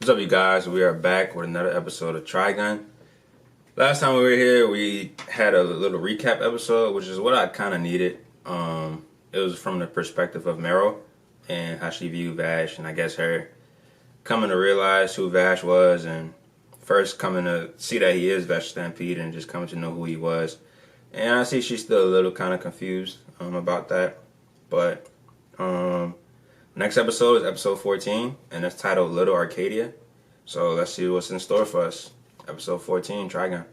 What's up, you guys? We are back with another episode of TRIGUN. Last time we were here, we had a little recap episode, which is what I kind of needed. It was from the perspective of Meryl and how she viewed Vash, and I guess her coming to realize who Vash was, and first coming to see that he is Vash Stampede, and just coming to know who he was. And I see she's still a little kind of confused about that, but next episode is episode 14, and it's titled Little Arcadia. So let's see what's in store for us. Episode 14, TRIGUN.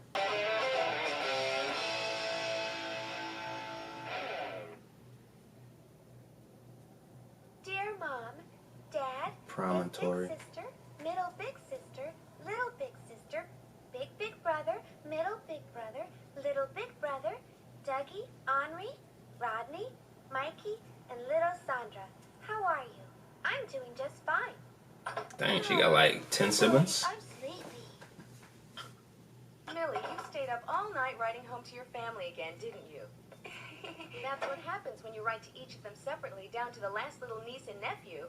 Dear Mom, Dad, Promontory. Big sister, middle big sister, little big sister, big brother, middle big brother, little big brother, Dougie, Henri, Rodney, Mikey, and little Sandra. How are you? I'm doing just fine. Dang, she got like 10 siblings. I'm sleepy. Millie, you stayed up all night writing home to your family again, didn't you? That's what happens when you write to each of them separately, down to the last little niece and nephew.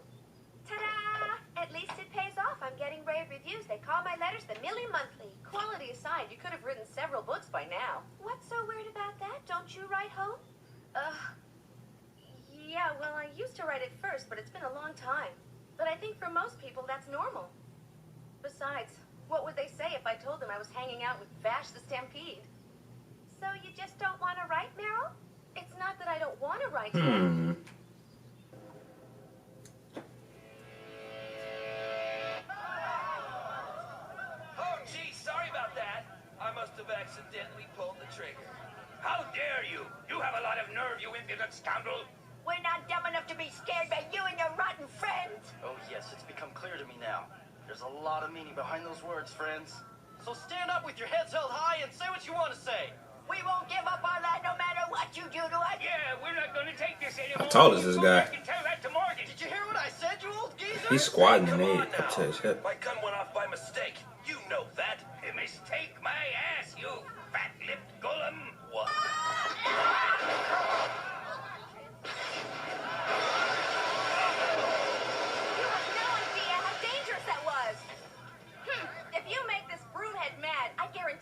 Ta-da! At least it pays off. I'm getting rave reviews. They call my letters the Millie Monthly. Quality aside, you could have written several books by now. What's so weird about that? Don't you write home? Yeah, well, I used to write it first, but it's been a long time. But I think for most people, that's normal. Besides, what would they say if I told them I was hanging out with Vash the Stampede? So you just don't want to write, Meryl? It's not that I don't want to write to them. Oh, gee, sorry about that. I must have accidentally pulled the trigger. How dare you? You have a lot of nerve, you impudent scoundrel. We're not dumb enough to be scared by you and your rotten friends. Oh yes, it's become clear to me now. There's a lot of meaning behind those words, friends. So stand up with your heads held high and say what you want to say. We won't give up our land no matter what you do to us. Yeah, we're not going to take this anymore. How tall is this guy? I can tell that to Morgan. Did you hear what I said, you old geezer? He's squatting and Come he on up to his now. hip. My gun went off by mistake. You know that. A mistake, my ass, you fat-lipped golem. What?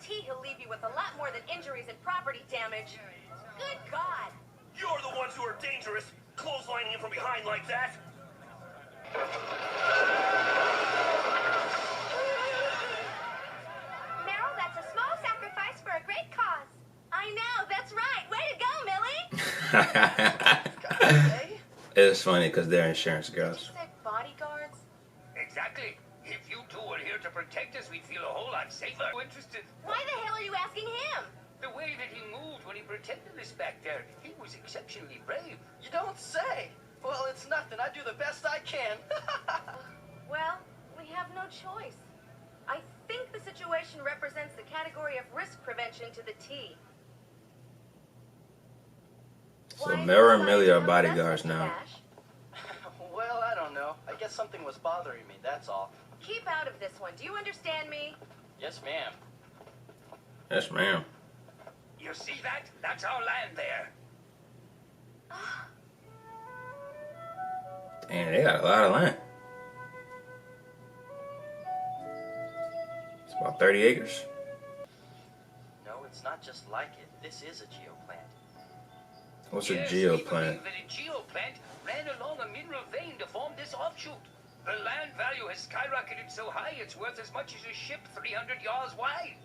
He'll leave you with a lot more than injuries and property damage. Good God. You're the ones who are dangerous, clotheslining him from behind like that. Meryl, that's a small sacrifice for a great cause. I know, that's right. Way to go, Millie. It's funny because they're insurance You girls. said bodyguards? Exactly. If you two were here to protect us, we'd feel a whole lot safer. Interested? Why the hell are you asking him? The way that he moved when he protected us back there, he was exceptionally brave. You don't say. Well, it's nothing. I do the best I can. Well, we have no choice. I think the situation represents the category of risk prevention to the T. So Meryl and Millie are bodyguards now. Well, I don't know. I guess something was bothering me, that's all. Keep out of this one. Do you understand me? Yes, ma'am. Yes, ma'am. You see that? That's our land there. Damn, they got a lot of land. It's about 30 acres. No, it's not just like it. This is a geoplant. What's Yes, a we geoplant? believe that a geoplant ran along a mineral vein to form this offshoot. The land value has skyrocketed so high it's worth as much as a ship 300 yards wide.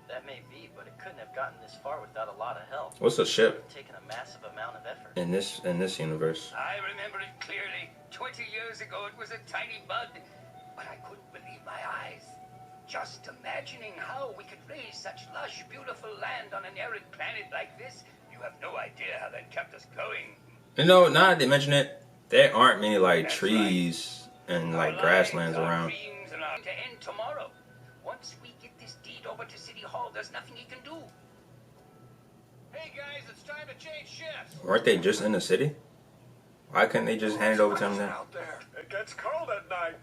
That may be, but it couldn't have gotten this far without a lot of help. What's a ship It's taken a massive amount of effort. in this universe? I remember it clearly. 20 years ago it was a tiny bud, but I couldn't believe my eyes. Just imagining how we could raise such lush, beautiful land on an arid planet like this, you have no idea how that kept us going. You know, now that they mention it, there aren't many like That's trees and like Our grasslands lives, our around. dreams, and our to end tomorrow. Once we get this deed over to City Hall, there's nothing he can do. Hey guys, it's time to change shifts. Weren't they just in the city? Why couldn't they just hand it over to them then? Out there. It gets cold at night.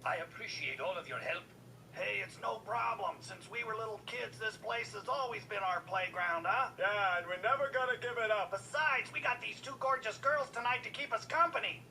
I appreciate all of your help. Hey, it's no problem. Since we were little kids, this place has always been our playground, huh? Yeah, and we're never gonna give it up. Besides, we got these two gorgeous girls tonight to keep us company.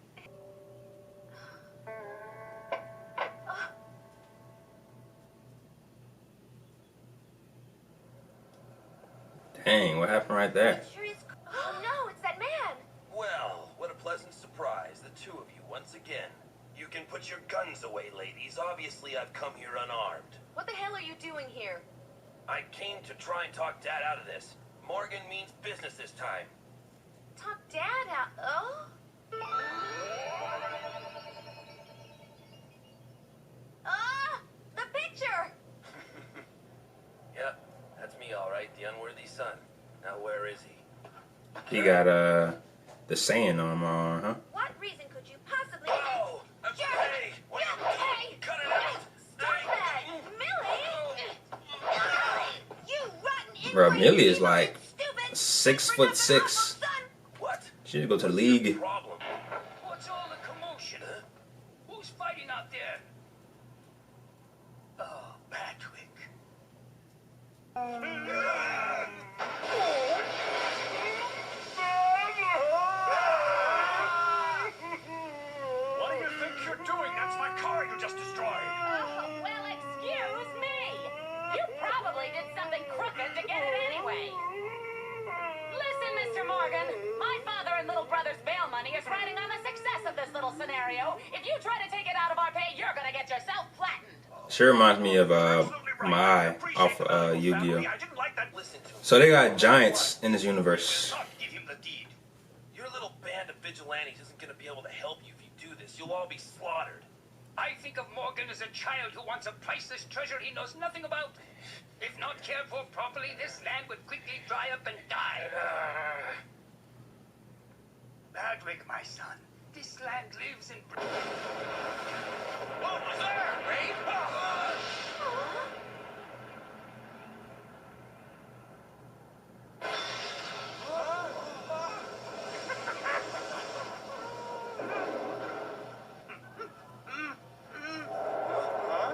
Dang, what happened right there? It sure is. Oh no, it's that man! Well, what a pleasant surprise, the two of you once again. You can put your guns away, ladies. Obviously, I've come here unarmed. What the hell are you doing here? I came to try and talk Dad out of this. Morgan means business this time. Talk Dad out. Oh? Ah! The picture! Yep, that's me all right, the unworthy son. Now where is he? He got the saying on him, huh? What reason could you possibly Whoa! Hey! What are you Hey! Cut it out! Stop that! Millie! You rotten Bro, inbreeding, Millie is evil like and stupid! 6'6". What? She should go to the league. Problem. What's all the commotion, huh? Who's fighting out there? Oh, Patrick. What do you think you're doing? That's my car you just destroyed. Oh, well, excuse me. You probably did something crooked to get it anyway. Listen, Mr. Morgan, my father and little brother's bail money is riding on the success of this little scenario. If you try to take it out of our pay, you're gonna get yourself flattened. She reminds me of my eye off Yu-Gi-Oh. I didn't like that. Listen to me. So they got giants in this universe. Give him the deed. Your little band of vigilantes isn't going to be able to help you if you do this. You'll all be slaughtered. I think of Morgan as a child who wants a priceless treasure he knows nothing about. If not cared for properly, this land would quickly dry up and die. Badwick, my son. This land lives in... What was that? Rain?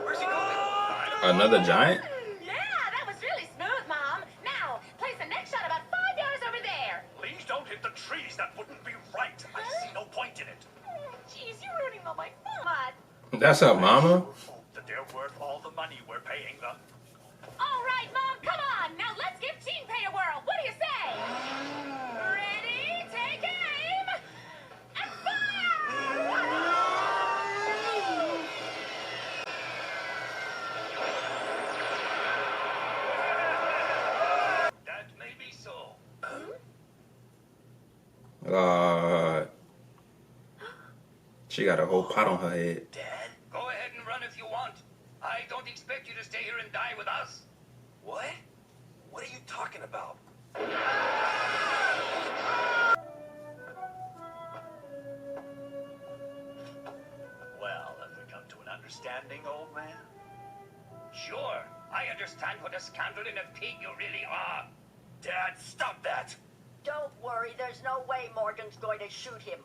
Where's he going? Another giant? Yeah, that was really smooth, Mom. Now, place the next shot about 5 yards over there. Please don't hit the trees. That wouldn't be right. I see no point in it. Jeez, you're ruining all my fun. That's her mama? That they're worth all the money we're paying them. All right, Mom, come on. Now let's give Team Pay a whirl. What do you say? Ready, take aim, and fire! That may be so. She got a whole pot on her head. Dad? Go ahead and run if you want. I don't expect you to stay here and die with us. What? What are you talking about? Well, have we come to an understanding, old man? Sure, I understand what a scandal and a pig you really are. Dad, stop that! Don't worry, there's no way Morgan's going to shoot him.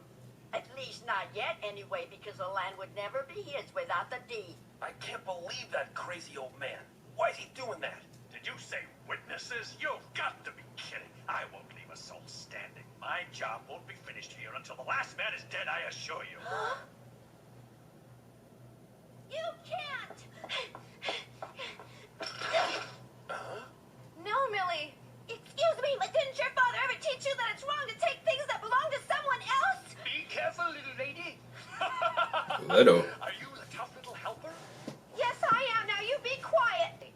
At least not yet, anyway, because the land would never be his without the deed. I can't believe that crazy old man. Why is he doing that? Did you say witnesses? You've got to be kidding. I won't leave a soul standing. My job won't be finished here until the last man is dead, I assure you. You can't! No, Millie. Excuse me, but didn't your father ever teach you that it's wrong to take things that belong to someone else? Be careful, little lady. Little. Are you the tough little helper? Yes, I am. Now you be quiet.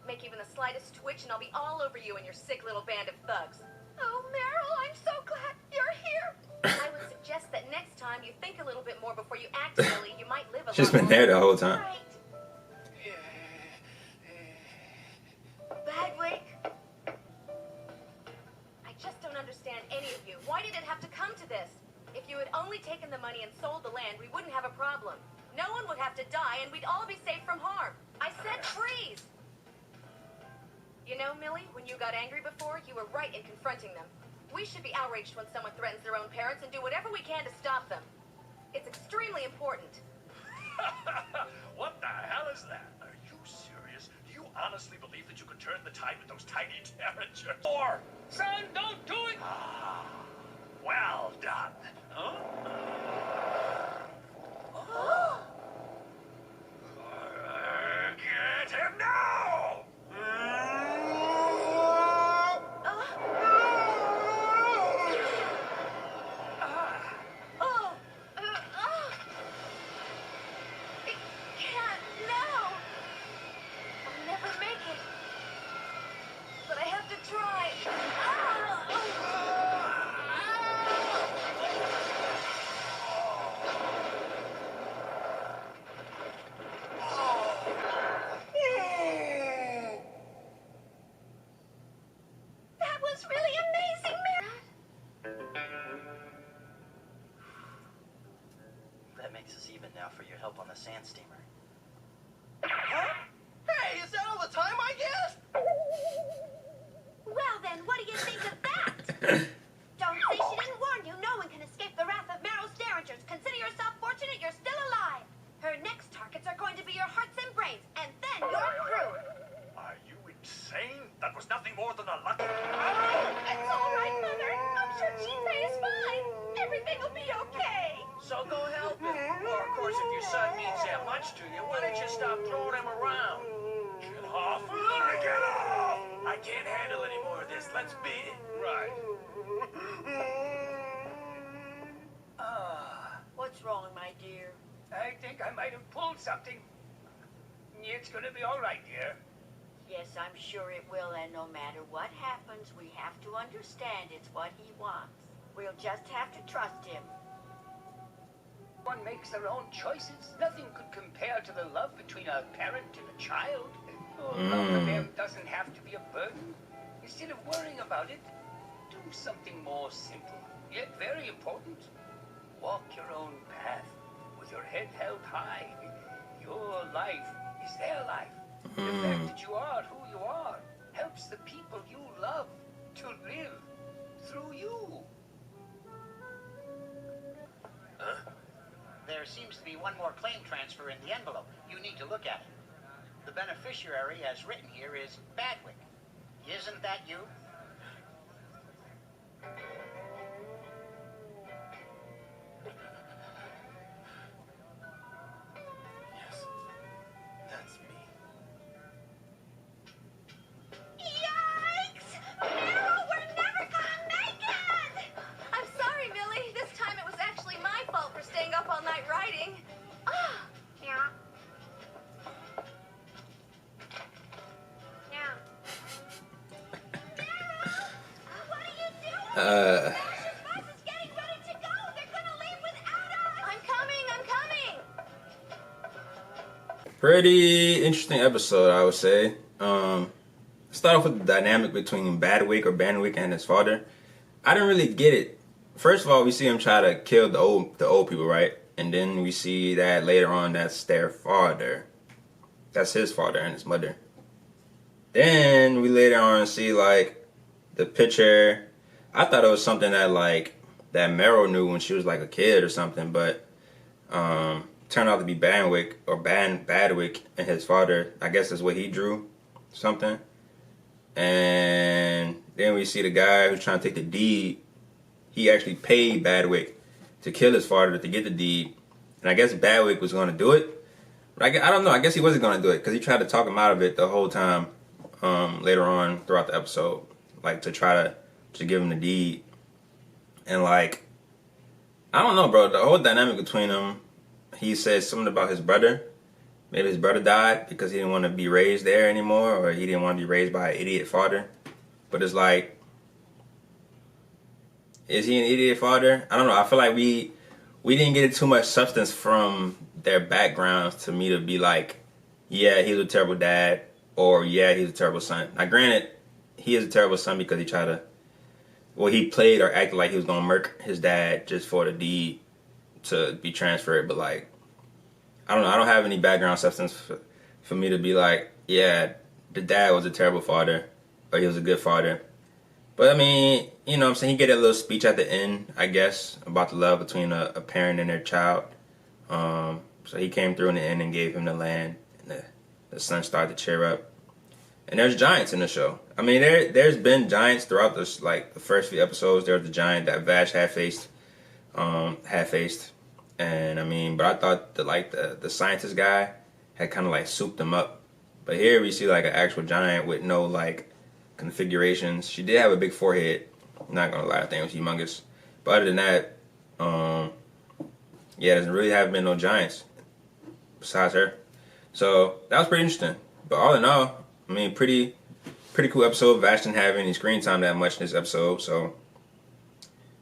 Make even the slightest twitch and I'll be all over you and your sick little band of thugs. Oh, Meryl, I'm so glad you're here. I would suggest that next time you think a little bit more before you act, Millie. You might live a She's lot been there the whole time. Right. Badwick, I just don't understand any of you. Why did it have to come to this? If you had only taken the money and sold the land, we wouldn't have a problem. No one would have to die, and we'd all be safe from harm. I said freeze! You know, Millie, when you got angry before, you were right in confronting them. We should be outraged when someone threatens their own parents and do whatever we can to stop them. It's extremely important. What the hell is that? Are you serious? Do you honestly believe that you could turn the tide with those tiny derringers? Or, Son, don't do it. well done. Huh? Get him now! for your help on the sand steamer. Huh? Hey, is that all the time I get? Well then, what do you think of that? Don't say she didn't warn you. No one can escape the wrath of Meryl's derringers. Consider yourself fortunate you're still alive. Her next targets are going to be your hearts and brains, and then you're through. Are you insane? That was nothing more than a lucky... It's all right, Mother. I'm sure Chipe is fine. Everything will be okay. So go help him. Or, of course, if your son means that much to you, why don't you stop throwing him around? Get off! Get off! I can't handle any more of this. Let's beat it. Right. What's wrong, my dear? I think I might have pulled something. It's gonna be all right, dear. Yes, I'm sure it will, and no matter what happens, we have to understand it's what he wants. We'll just have to trust him. One makes their own choices. Nothing could compare to the love between a parent and a child. Love for them doesn't have to be a burden. Instead of worrying about it, do something more simple, yet very important. Walk your own path with your head held high. Your life is their life. The fact that you are who you are helps the people you love to live through you. There seems to be one more claim transfer in the envelope. You need to look at it. The beneficiary, as written here, is Badwick. Isn't that you? Yes, that's me. Yikes! Meryl, we're never gonna make it! I'm sorry, Millie. This time it was actually my fault for staying up all night writing. Ah, Yeah. Yeah. Meryl! What are you doing? Fashion's bus is getting ready to go. They're gonna leave without us. I'm coming. I'm coming. Pretty interesting episode, I would say. Start off with the dynamic between Banwick and his father. I didn't really get it. First of all, we see him try to kill the old people, right? And then we see that later on that's their father. That's his father and his mother. Then we later on see like the picture. I thought it was something that that Meryl knew when she was like a kid or something, but turned out to be Badwick and his father. I guess that's what he drew, something. And then we see the guy who's trying to take the deed. He actually paid Badwick to kill his father to get the deed. And I guess Badwick was going to do it. But I don't know. I guess he wasn't going to do it because he tried to talk him out of it the whole time later on throughout the episode. Like to try to give him the deed. And I don't know, bro. The whole dynamic between them, he says something about his brother. Maybe his brother died because he didn't want to be raised there anymore, or he didn't want to be raised by an idiot father. But it's like, is he an idiot father? I don't know. I feel like we didn't get too much substance from their backgrounds to me to be like, yeah, he was a terrible dad, or yeah, he's a terrible son. Now, granted, he is a terrible son because he played or acted like he was going to murk his dad just for the deed to be transferred. But I don't know. I don't have any background substance for me to be like, yeah, the dad was a terrible father, or he was a good father. But I mean, you know what I'm saying? He get a little speech at the end, I guess, about the love between a parent and their child. So he came through in the end and gave him the land, and the son started to cheer up. And there's giants in the show. I mean, there's been giants throughout this, the first few episodes. There was the giant that Vash had faced. And I mean, but I thought that the scientist guy had kind of souped him up. But here we see an actual giant with no configurations. She did have a big forehead. I'm not gonna lie, I think it was humongous. But other than that, yeah, there really haven't been no giants besides her. So that was pretty interesting. But all in all, I mean, pretty cool episode. Vash didn't have any screen time that much in this episode, so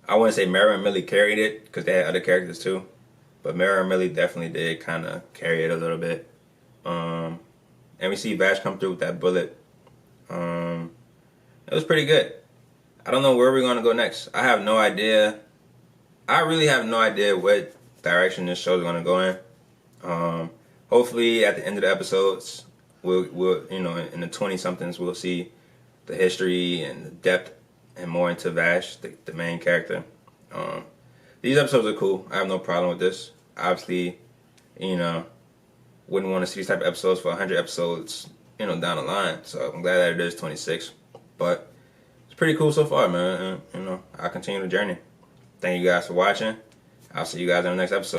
I wouldn't say Mara and Millie carried it because they had other characters too. But Mara and Millie definitely did kind of carry it a little bit. And we see Vash come through with that bullet. It was pretty good. I don't know where we're going to go next. I have no idea. I really have no idea what direction this show is going to go in. Hopefully at the end of the episodes, we'll you know, in the 20 somethings, we'll see the history and the depth and more into Vash, the main character. These episodes are cool. I have no problem with this. Obviously, you know, wouldn't want to see these type of episodes for 100 episodes, you know, down the line. So I'm glad that it is 26. But it's pretty cool so far, man. And, you know, I'll continue the journey. Thank you guys for watching. I'll see you guys in the next episode.